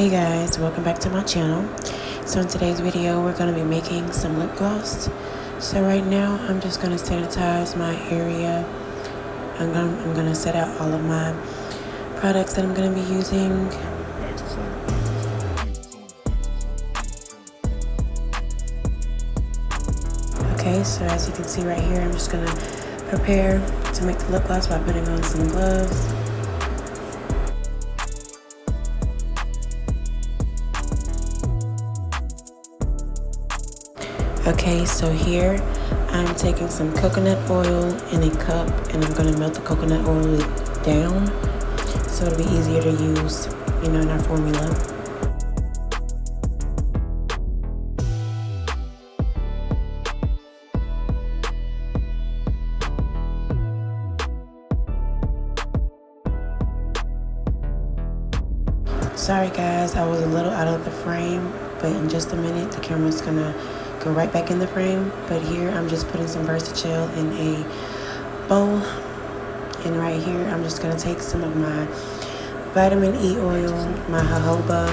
Hey guys, welcome back to my channel. So in today's video we're going to be making some lip gloss. So right now I'm just going to sanitize my area. I'm going to set out all of my products that I'm going to be using. Okay, so as you can see right here, I'm just going to prepare to make the lip gloss by putting on some gloves. Okay, so here I'm taking some coconut oil in a cup and I'm going to melt the coconut oil down so it'll be easier to use, in our formula. Sorry guys, I was a little out of the frame, but in just a minute the camera's gonna go right back in the frame. But here I'm just putting some Versatile in a bowl, and right here I'm just gonna take some of my vitamin E oil, my jojoba,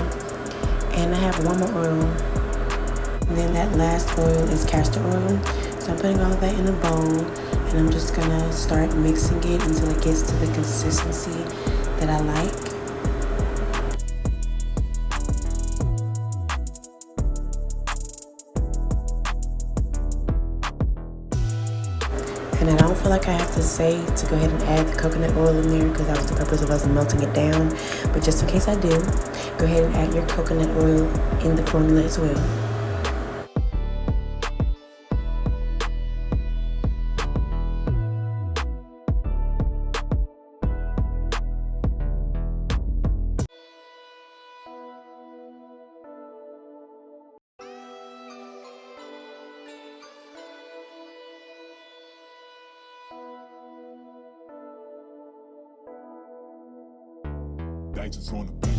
and I have one more oil, and then that last oil is castor oil. So I'm putting all of that in a bowl and I'm just gonna start mixing it until it gets to the consistency that I like. And I don't feel like I have to say to go ahead and add the coconut oil in there because that was the purpose of us melting it down. But just in case I do, go ahead and add your coconut oil in the formula as well. Digits on the beat.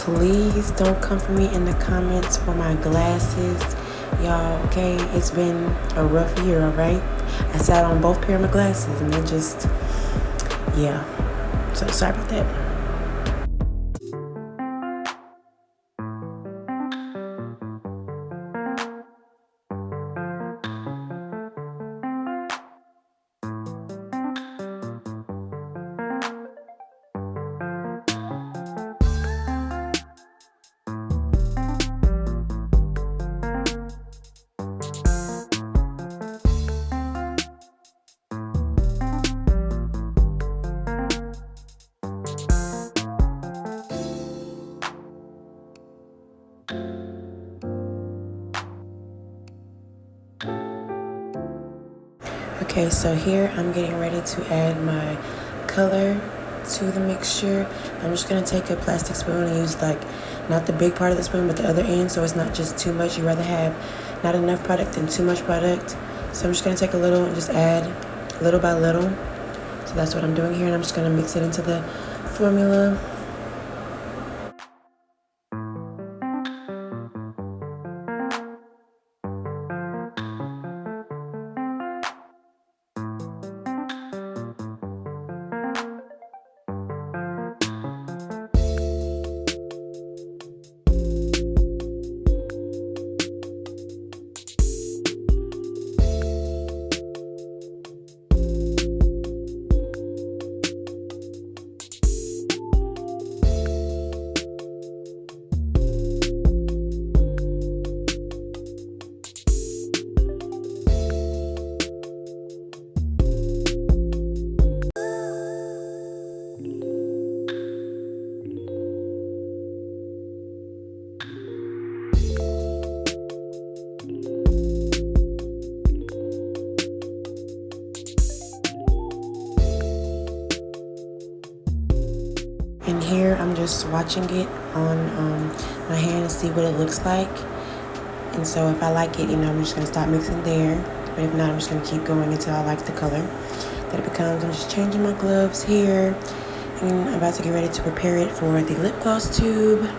Please don't come for me in the comments for my glasses, y'all, okay? It's been a rough year, all right? I sat on both pair of my glasses and they just, yeah. So sorry about that. Okay, so here I'm getting ready to add my color to the mixture. I'm just going to take a plastic spoon and use not the big part of the spoon but the other end, so it's not just too much. You rather have not enough product than too much product. So I'm just going to take a little and just add little by little. So that's what I'm doing here, and I'm just going to mix it into the formula. just watching it on my hand and see what it looks like. And so if I like it, I'm just going to stop mixing there. But if not, I'm just going to keep going until I like the color that it becomes. I'm just changing my gloves here. And I'm about to get ready to prepare it for the lip gloss tube.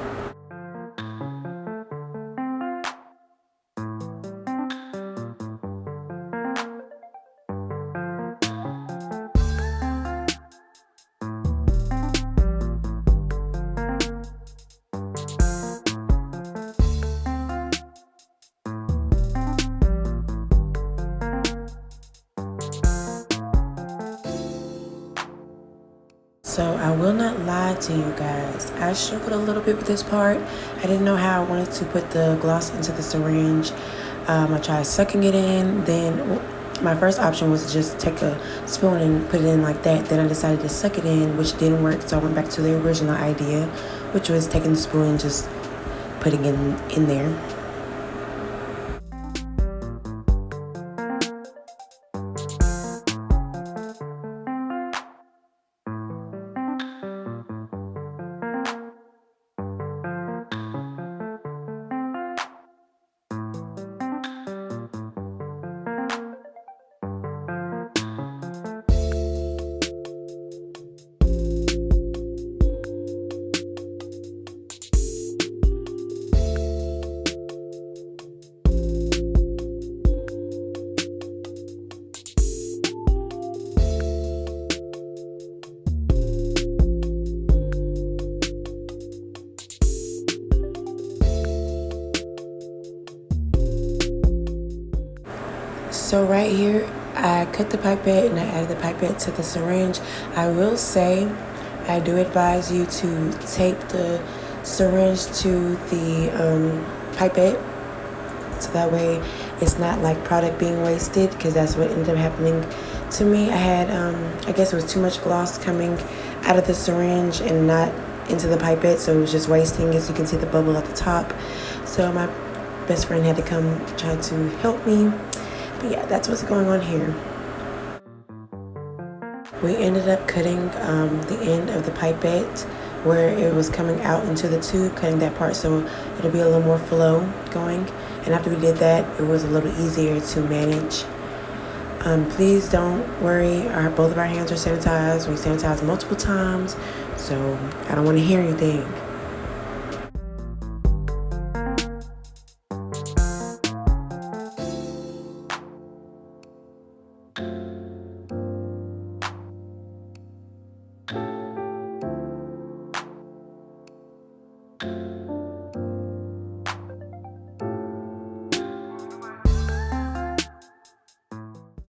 So I will not lie to you guys. I struggled a little bit with this part. I didn't know how I wanted to put the gloss into the syringe. I tried sucking it in. Then my first option was to just take a spoon and put it in like that. Then I decided to suck it in, which didn't work. So I went back to the original idea, which was taking the spoon and just putting it in there. So right here, I cut the pipette and I added the pipette to the syringe. I will say, I do advise you to tape the syringe to the pipette, so that way it's not like product being wasted, because that's what ended up happening to me. I had, I guess it was too much gloss coming out of the syringe and not into the pipette, so it was just wasting. As you can see the bubble at the top. So my best friend had to come try to help me. But yeah, that's what's going on here. We ended up cutting the end of the pipette where it was coming out into the tube, cutting that part so it'll be a little more flow going. And after we did that, it was a little easier to manage. Please don't worry, both of our hands are sanitized. We sanitized multiple times, so I don't want to hear anything.